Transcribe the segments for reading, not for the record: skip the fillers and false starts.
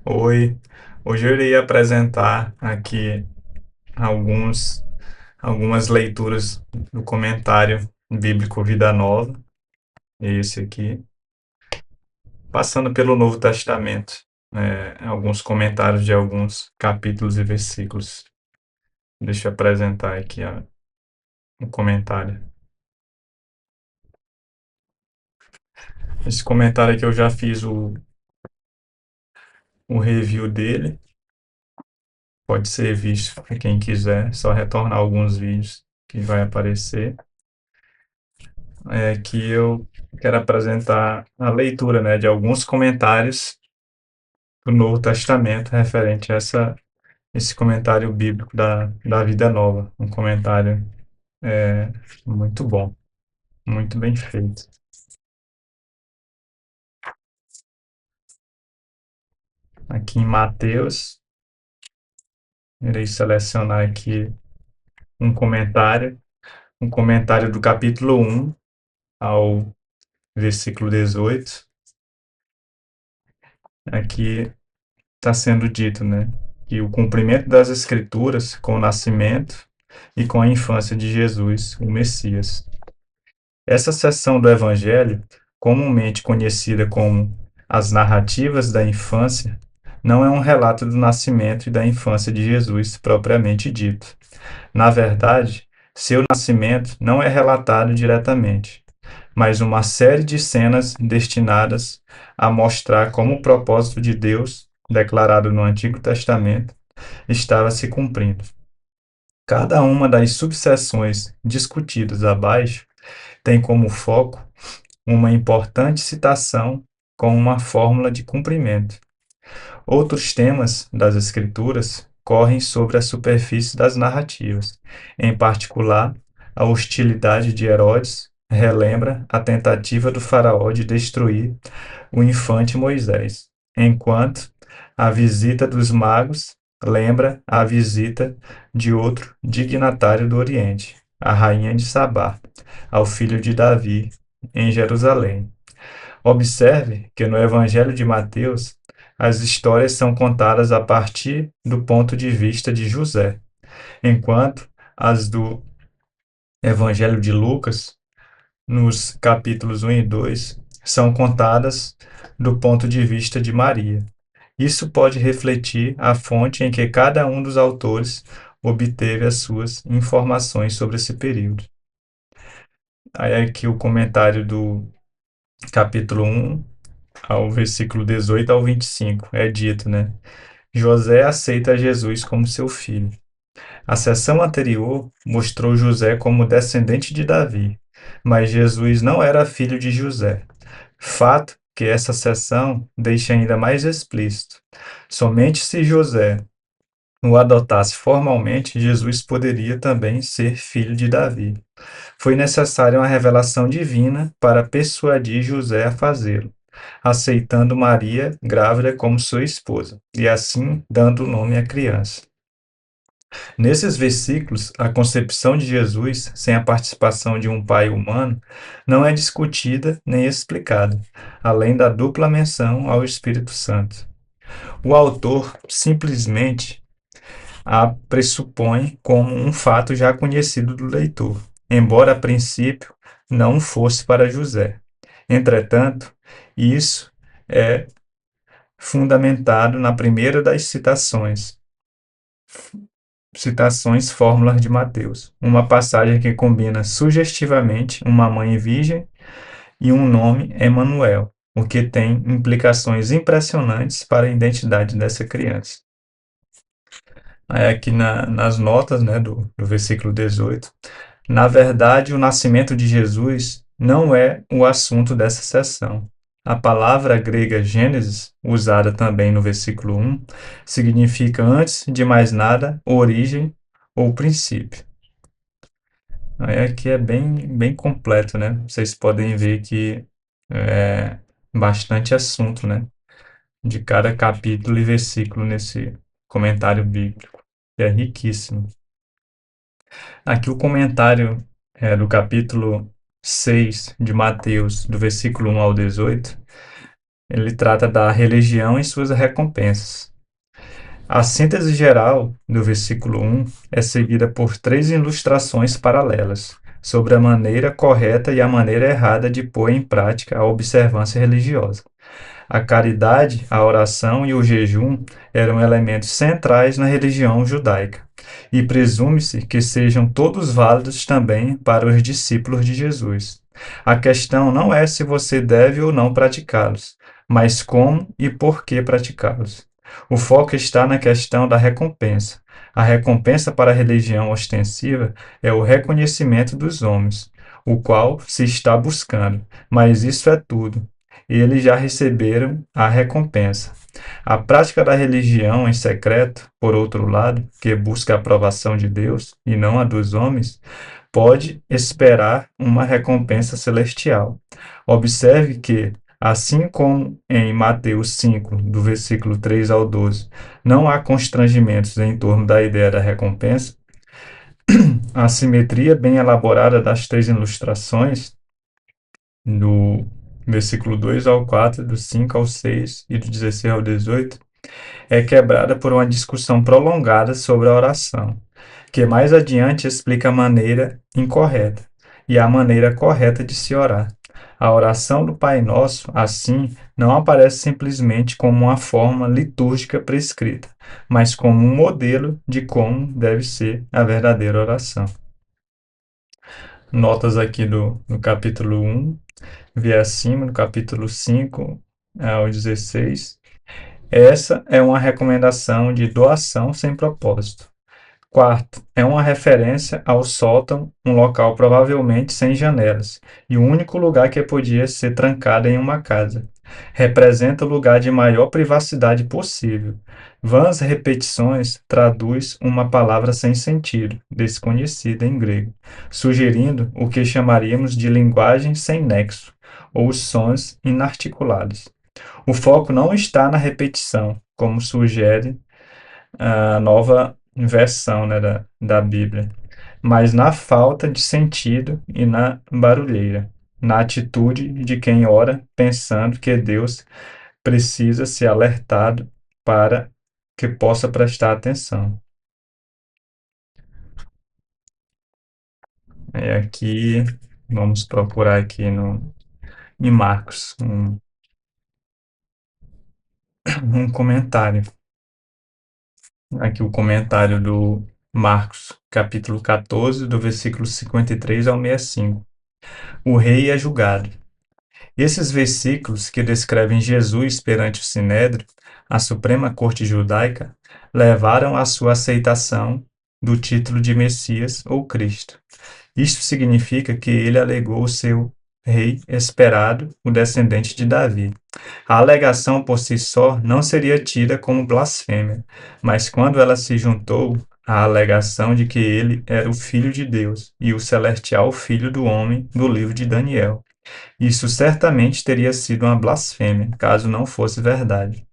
Oi, hoje eu irei apresentar aqui alguns, algumas leituras do comentário bíblico Vida Nova, esse aqui, passando pelo Novo Testamento, alguns comentários de alguns capítulos e versículos. Deixa eu apresentar aqui o comentário. Esse comentário aqui eu já fiz o review dele, pode ser visto para quem quiser, só retornar alguns vídeos que vai aparecer. Que eu quero apresentar a leitura, né, de alguns comentários do Novo Testamento referente a esse comentário bíblico da Vida Nova. Um comentário é, muito bom, muito bem feito. Aqui em Mateus, irei selecionar aqui um um comentário do capítulo 1 ao versículo 18. Aqui está sendo dito, né, que o cumprimento das Escrituras com o nascimento e com a infância de Jesus, o Messias. Essa seção do Evangelho, comumente conhecida como as narrativas da infância, não é um relato do nascimento e da infância de Jesus propriamente dito. Na verdade, seu nascimento não é relatado diretamente, mas uma série de cenas destinadas a mostrar como o propósito de Deus, declarado no Antigo Testamento, estava se cumprindo. Cada uma das subseções discutidas abaixo tem como foco uma importante citação com uma fórmula de cumprimento. Outros temas das Escrituras correm sobre a superfície das narrativas. Em particular, a hostilidade de Herodes relembra a tentativa do faraó de destruir o infante Moisés, enquanto a visita dos magos lembra a visita de outro dignatário do Oriente, a rainha de Sabá, ao filho de Davi, em Jerusalém. Observe que no Evangelho de Mateus, as histórias são contadas a partir do ponto de vista de José, enquanto as do Evangelho de Lucas, nos capítulos 1 e 2, são contadas do ponto de vista de Maria. Isso pode refletir a fonte em que cada um dos autores obteve as suas informações sobre esse período. Aí aqui o comentário do capítulo 1 ao versículo 18 ao 25, é dito, né? José aceita Jesus como seu filho. A seção anterior mostrou José como descendente de Davi, mas Jesus não era filho de José. Fato que essa seção deixa ainda mais explícito. Somente se José o adotasse formalmente, Jesus poderia também ser filho de Davi. Foi necessária uma revelação divina para persuadir José a fazê-lo, aceitando Maria grávida como sua esposa, e assim dando o nome à criança. Nesses versículos, a concepção de Jesus, sem a participação de um pai humano, não é discutida nem explicada, além da dupla menção ao Espírito Santo. O autor simplesmente a pressupõe como um fato já conhecido do leitor, embora a princípio não fosse para José. Entretanto, isso é fundamentado na primeira das citações fórmulas de Mateus, uma passagem que combina sugestivamente uma mãe virgem e um nome Emanuel, o que tem implicações impressionantes para a identidade dessa criança. Aí aqui nas notas, né, do versículo 18, na verdade, o nascimento de Jesus não é o assunto dessa sessão. A palavra grega Gênesis, usada também no versículo 1, significa, antes de mais nada, origem ou princípio. Aí aqui é bem completo, né? Vocês podem ver que é bastante assunto, né? De cada capítulo e versículo nesse comentário bíblico, que é riquíssimo. Aqui o comentário do capítulo 6 de Mateus, do versículo 1 ao 18, Ele trata da religião e suas recompensas. A síntese geral do versículo 1 é seguida por três ilustrações paralelas sobre a maneira correta e a maneira errada de pôr em prática a observância religiosa. A caridade, a oração e o jejum eram elementos centrais na religião judaica, e presume-se que sejam todos válidos também para os discípulos de Jesus. A questão não é se você deve ou não praticá-los, mas como e por que praticá-los. O foco está na questão da recompensa. A recompensa para a religião ostensiva é o reconhecimento dos homens, o qual se está buscando, mas isso é tudo. Eles já receberam a recompensa. A prática da religião em secreto, por outro lado, que busca a aprovação de Deus e não a dos homens, pode esperar uma recompensa celestial. Observe que, assim como em Mateus 5, do versículo 3 ao 12, não há constrangimentos em torno da ideia da recompensa, a simetria bem elaborada das três ilustrações, do versículo 2 ao 4, do 5 ao 6 e do 16 ao 18, é quebrada por uma discussão prolongada sobre a oração, que mais adiante explica a maneira incorreta e a maneira correta de se orar. A oração do Pai Nosso, assim, não aparece simplesmente como uma forma litúrgica prescrita, mas como um modelo de como deve ser a verdadeira oração. Notas aqui do capítulo 1, vi acima, no capítulo 5 ao 16. Essa é uma recomendação de doação sem propósito. Quarto, é uma referência ao sótão, um local provavelmente sem janelas, e o único lugar que podia ser trancado em uma casa. Representa o lugar de maior privacidade possível. Vãs repetições traduz uma palavra sem sentido, desconhecida em grego, sugerindo o que chamaríamos de linguagem sem nexo, ou sons inarticulados. O foco não está na repetição, como sugere a nova versão, né, da Bíblia, mas na falta de sentido e na barulheira, na atitude de quem ora pensando que Deus precisa ser alertado para que possa prestar atenção. É aqui, vamos procurar aqui em Marcos, um comentário. Aqui o comentário do Marcos, capítulo 14, do versículo 53 ao 65. O rei é julgado. Esses versículos que descrevem Jesus perante o Sinédrio, a Suprema Corte Judaica, levaram à sua aceitação do título de Messias ou Cristo. Isto significa que ele alegou ser o rei esperado, o descendente de Davi. A alegação por si só não seria tida como blasfêmia, mas quando ela se juntou à alegação de que ele era o Filho de Deus e o celestial Filho do Homem do livro de Daniel, isso certamente teria sido uma blasfêmia, caso não fosse verdade.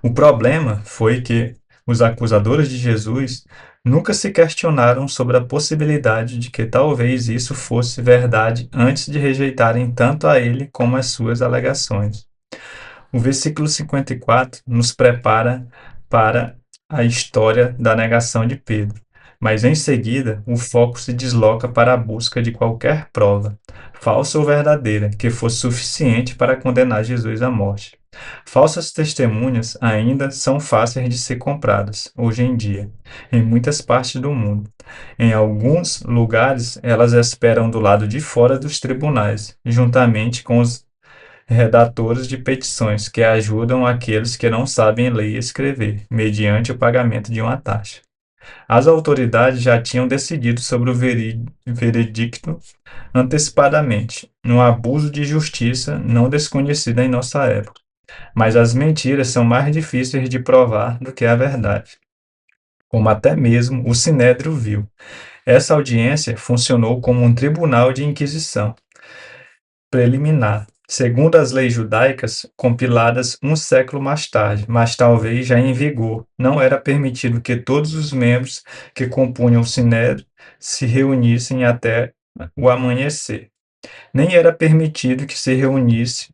O problema foi que os acusadores de Jesus nunca se questionaram sobre a possibilidade de que talvez isso fosse verdade antes de rejeitarem tanto a ele como as suas alegações. O versículo 54 nos prepara para a história da negação de Pedro, mas em seguida o foco se desloca para a busca de qualquer prova, falsa ou verdadeira, que fosse suficiente para condenar Jesus à morte. Falsas testemunhas ainda são fáceis de ser compradas, hoje em dia, em muitas partes do mundo. Em alguns lugares, elas esperam do lado de fora dos tribunais, juntamente com os redatores de petições que ajudam aqueles que não sabem ler e escrever, mediante o pagamento de uma taxa. As autoridades já tinham decidido sobre o veredicto antecipadamente, um abuso de justiça não desconhecido em nossa época. Mas as mentiras são mais difíceis de provar do que a verdade, como até mesmo o Sinédrio viu. Essa audiência funcionou como um tribunal de inquisição preliminar, segundo as leis judaicas compiladas um século mais tarde, mas talvez já em vigor. Não era permitido que todos os membros que compunham o Sinédrio se reunissem até o amanhecer. Nem era permitido que se reunisse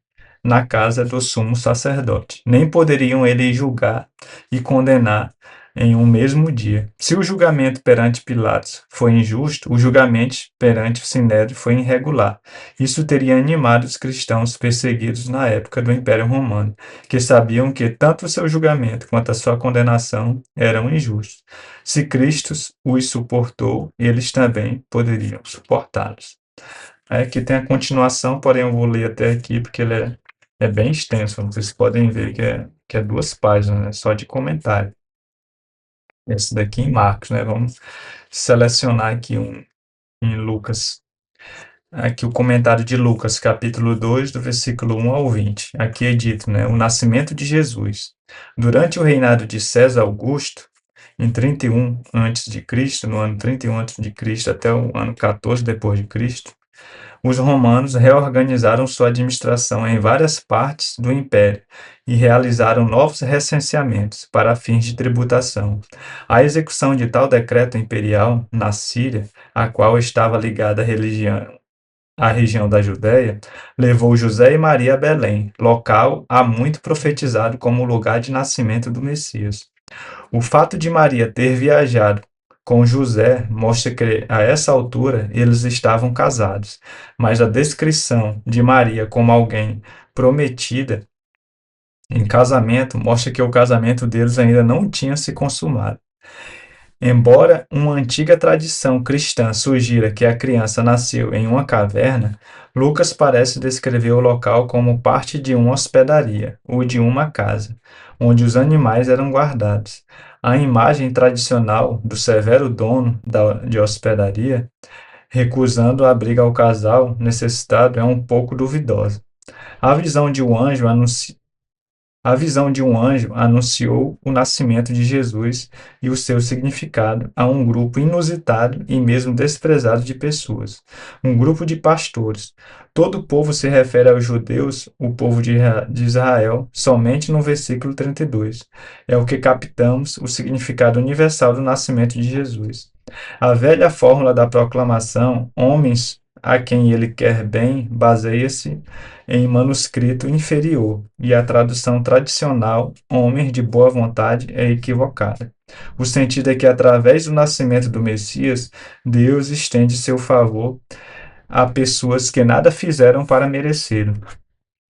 na casa do sumo sacerdote. Nem poderiam ele julgar e condenar em um mesmo dia. Se o julgamento perante Pilatos foi injusto, o julgamento perante o Sinédrio foi irregular. Isso teria animado os cristãos perseguidos na época do Império Romano, que sabiam que tanto o seu julgamento quanto a sua condenação eram injustos. Se Cristo os suportou, eles também poderiam suportá-los. Aqui tem a continuação, porém eu vou ler até aqui porque ele é bem extenso. Vocês podem ver que é 2 páginas, né, só de comentário. Esse daqui em Marcos, né? Vamos selecionar aqui em Lucas. Aqui o comentário de Lucas, capítulo 2, do versículo 1 ao 20. Aqui é dito, né? O nascimento de Jesus. Durante o reinado de César Augusto, em 31 a.C., no ano 31 a.C. até o ano 14 depois de Cristo, os romanos reorganizaram sua administração em várias partes do império e realizaram novos recenseamentos para fins de tributação. A execução de tal decreto imperial na Síria, a qual estava ligada a região da Judéia, levou José e Maria a Belém, local há muito profetizado como lugar de nascimento do Messias. O fato de Maria ter viajado com José mostra que, a essa altura, eles estavam casados, mas a descrição de Maria como alguém prometida em casamento mostra que o casamento deles ainda não tinha se consumado. Embora uma antiga tradição cristã sugira que a criança nasceu em uma caverna, Lucas parece descrever o local como parte de uma hospedaria ou de uma casa, onde os animais eram guardados. A imagem tradicional do severo dono de hospedaria, recusando abrigo ao casal necessitado, é um pouco duvidosa. A visão de um anjo anuncia A visão de um anjo anunciou o nascimento de Jesus e o seu significado a um grupo inusitado e mesmo desprezado de pessoas, um grupo de pastores. Todo o povo se refere aos judeus, o povo de Israel, somente no versículo 32. É o que captamos o significado universal do nascimento de Jesus. A velha fórmula da proclamação, homens a quem ele quer bem, baseia-se em manuscrito inferior, e a tradução tradicional, homens de boa vontade, é equivocada. O sentido é que, através do nascimento do Messias, Deus estende seu favor a pessoas que nada fizeram para merecê-lo.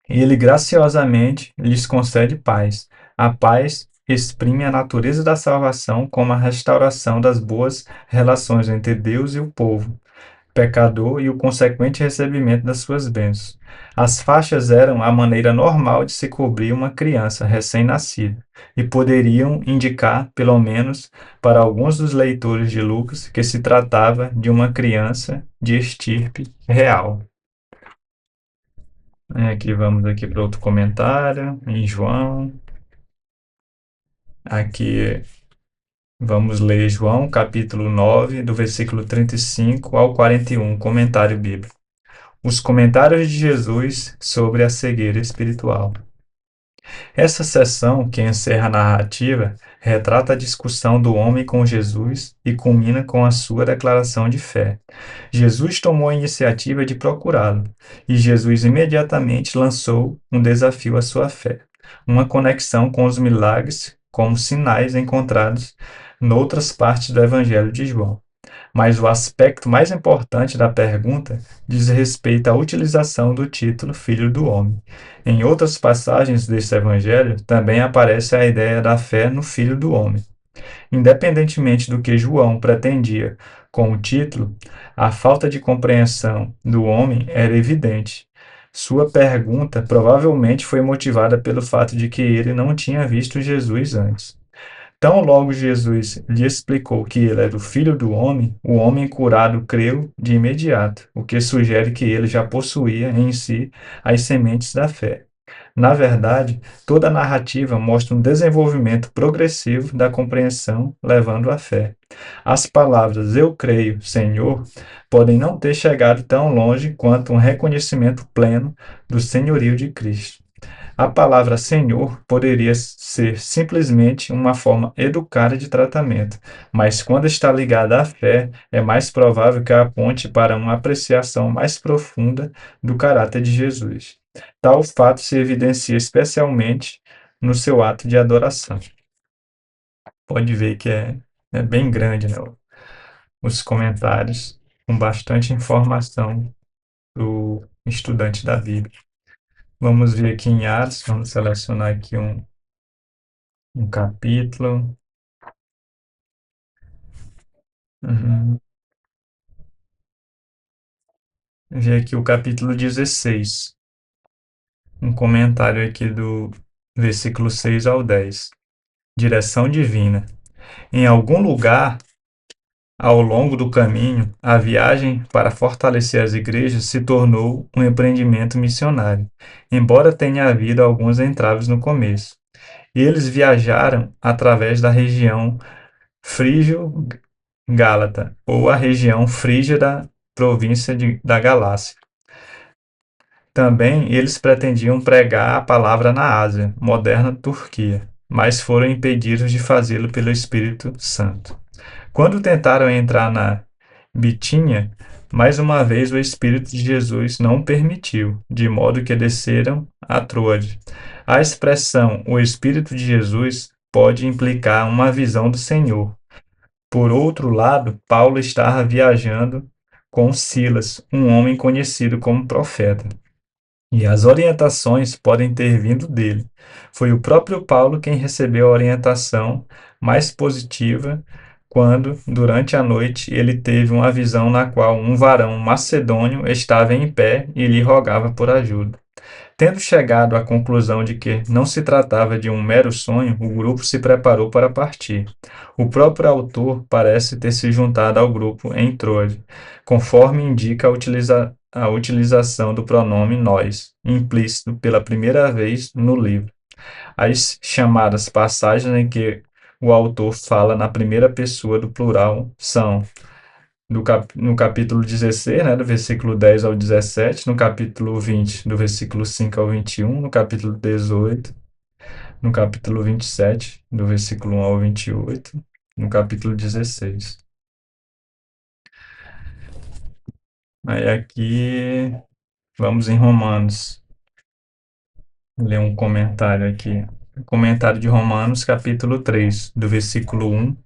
E ele graciosamente lhes concede paz. A paz exprime a natureza da salvação como a restauração das boas relações entre Deus e o povo pecador e o consequente recebimento das suas bênçãos. As faixas eram a maneira normal de se cobrir uma criança recém-nascida e poderiam indicar, pelo menos para alguns dos leitores de Lucas, que se tratava de uma criança de estirpe real. Aqui vamos aqui para outro comentário, em João. Aqui vamos ler João, capítulo 9, do versículo 35 ao 41, comentário bíblico. Os comentários de Jesus sobre a cegueira espiritual. Essa seção, que encerra a narrativa, retrata a discussão do homem com Jesus e culmina com a sua declaração de fé. Jesus tomou a iniciativa de procurá-lo, e Jesus imediatamente lançou um desafio à sua fé, uma conexão com os milagres como sinais encontrados noutras partes do Evangelho de João. Mas o aspecto mais importante da pergunta diz respeito à utilização do título Filho do Homem. Em outras passagens deste evangelho, também aparece a ideia da fé no Filho do Homem. Independentemente do que João pretendia com o título, a falta de compreensão do homem era evidente. Sua pergunta provavelmente foi motivada pelo fato de que ele não tinha visto Jesus antes. Tão logo Jesus lhe explicou que ele era o Filho do Homem, o homem curado creu de imediato, o que sugere que ele já possuía em si as sementes da fé. Na verdade, toda a narrativa mostra um desenvolvimento progressivo da compreensão, levando à fé. As palavras "eu creio, Senhor" podem não ter chegado tão longe quanto um reconhecimento pleno do senhorio de Cristo. A palavra Senhor poderia ser simplesmente uma forma educada de tratamento, mas quando está ligada à fé, é mais provável que aponte para uma apreciação mais profunda do caráter de Jesus. Tal fato se evidencia especialmente no seu ato de adoração. Pode ver que é bem grande, né, os comentários, com bastante informação para o estudante da Bíblia. Vamos ver aqui em Atos, vamos selecionar aqui um capítulo. Uhum. Ver aqui o capítulo 16, um comentário aqui do versículo 6 ao 10. Direção divina. Em algum lugar, ao longo do caminho, a viagem para fortalecer as igrejas se tornou um empreendimento missionário, embora tenha havido alguns entraves no começo. Eles viajaram através da região frígio-gálata, ou a região frígia da província da Galácia. Também eles pretendiam pregar a palavra na Ásia, moderna Turquia, mas foram impedidos de fazê-lo pelo Espírito Santo. Quando tentaram entrar na Bitínia, mais uma vez o Espírito de Jesus não permitiu, de modo que desceram a Troade. A expressão "o Espírito de Jesus" pode implicar uma visão do Senhor. Por outro lado, Paulo estava viajando com Silas, um homem conhecido como profeta. E as orientações podem ter vindo dele. Foi o próprio Paulo quem recebeu a orientação mais positiva quando, durante a noite, ele teve uma visão na qual um varão macedônio estava em pé e lhe rogava por ajuda. Tendo chegado à conclusão de que não se tratava de um mero sonho, o grupo se preparou para partir. O próprio autor parece ter se juntado ao grupo em Troade, conforme indica a utilização do pronome nós, implícito pela primeira vez no livro. As chamadas passagens em que o autor fala na primeira pessoa do plural são no capítulo 16, né, do versículo 10 ao 17, no capítulo 20, do versículo 5 ao 21, no capítulo 18, no capítulo 27, do versículo 1 ao 28, no capítulo 16. Aí aqui, vamos em Romanos, ler um comentário aqui. Comentário de Romanos, capítulo 3, do versículo 1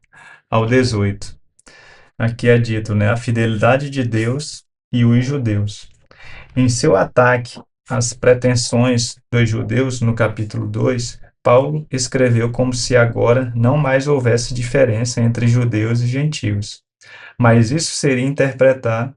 ao 18. Aqui é dito, né, a fidelidade de Deus e os judeus. Em seu ataque às pretensões dos judeus, no capítulo 2, Paulo escreveu como se agora não mais houvesse diferença entre judeus e gentios. Mas isso seria interpretar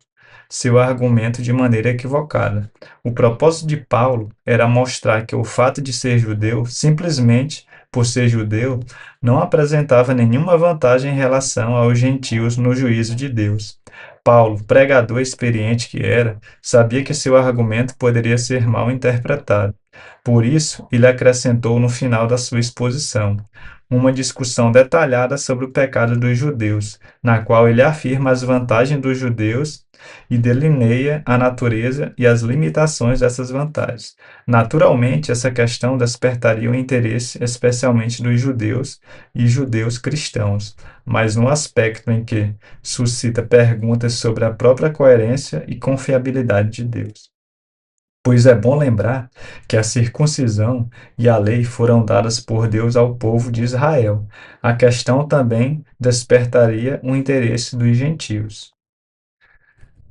seu argumento de maneira equivocada. O propósito de Paulo era mostrar que o fato de ser judeu, simplesmente por ser judeu, não apresentava nenhuma vantagem em relação aos gentios no juízo de Deus. Paulo, pregador experiente que era, sabia que seu argumento poderia ser mal interpretado. Por isso, ele acrescentou no final da sua exposição uma discussão detalhada sobre o pecado dos judeus, na qual ele afirma as vantagens dos judeus e delineia a natureza e as limitações dessas vantagens. Naturalmente, essa questão despertaria o interesse especialmente dos judeus e judeus cristãos, mas no aspecto em que suscita perguntas sobre a própria coerência e confiabilidade de Deus. Pois é bom lembrar que a circuncisão e a lei foram dadas por Deus ao povo de Israel. A questão também despertaria o interesse dos gentios.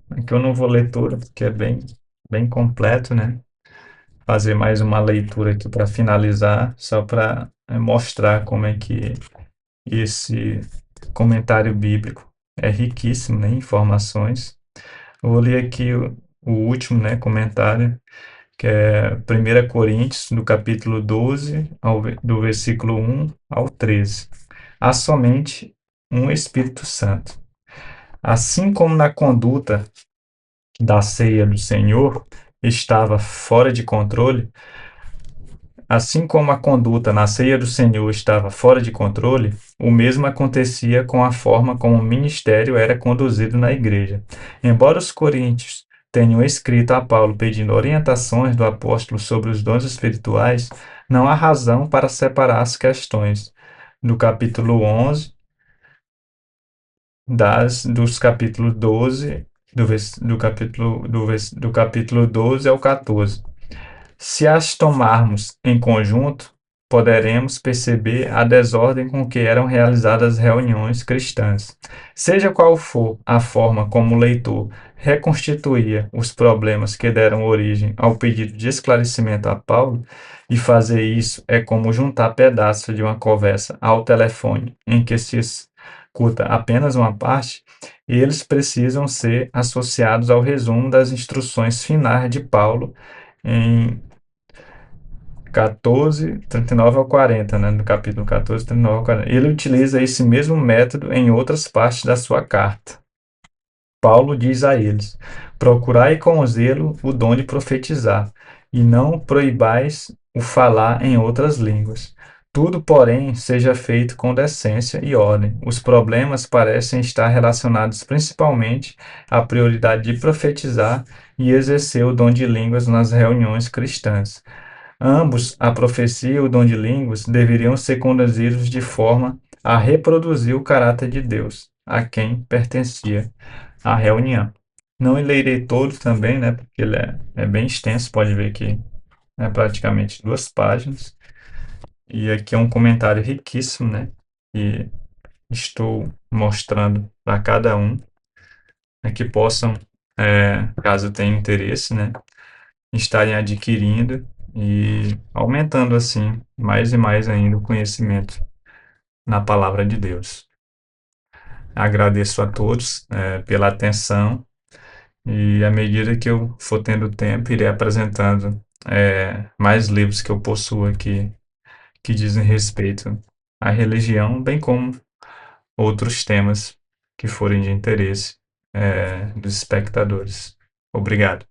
Aqui eu não vou ler tudo, porque é bem completo, né? Fazer mais uma leitura aqui para finalizar, só para mostrar como é que esse comentário bíblico é riquíssimo, né, em informações. Eu vou ler aqui o último, né, comentário, que é 1 Coríntios, do capítulo 12, do versículo 1 ao 13. Há somente um Espírito Santo. Assim como na conduta da ceia do Senhor estava fora de controle, assim como a conduta na ceia do Senhor estava fora de controle, o mesmo acontecia com a forma como o ministério era conduzido na igreja. Embora os coríntios tenham escrito a Paulo pedindo orientações do apóstolo sobre os dons espirituais, não há razão para separar as questões do capítulo 11 dos capítulos 12 do capítulo 12 ao 14. Se as tomarmos em conjunto, poderemos perceber a desordem com que eram realizadas as reuniões cristãs. Seja qual for a forma como o leitor reconstituía os problemas que deram origem ao pedido de esclarecimento a Paulo, e fazer isso é como juntar pedaços de uma conversa ao telefone em que se escuta apenas uma parte, eles precisam ser associados ao resumo das instruções finais de Paulo em 14, 39 ao 40, né? No capítulo 14, 39 ao 40. Ele utiliza esse mesmo método em outras partes da sua carta. Paulo diz a eles: procurai com zelo o dom de profetizar, e não proibais o falar em outras línguas. Tudo, porém, seja feito com decência e ordem. Os problemas parecem estar relacionados principalmente à prioridade de profetizar e exercer o dom de línguas nas reuniões cristãs. Ambos, a profecia e o dom de línguas, deveriam ser conduzidos de forma a reproduzir o caráter de Deus, a quem pertencia a reunião. Não lerei todo também, né, porque ele é bem extenso, pode ver que é praticamente 2 páginas. E aqui é um comentário riquíssimo, né, que estou mostrando para cada um, né, que possam, caso tenham interesse, né, estarem adquirindo e aumentando assim mais e mais ainda o conhecimento na palavra de Deus. Agradeço a todos, pela atenção e à medida que eu for tendo tempo, irei apresentando, mais livros que eu possuo aqui que dizem respeito à religião, bem como outros temas que forem de interesse, dos espectadores. Obrigado.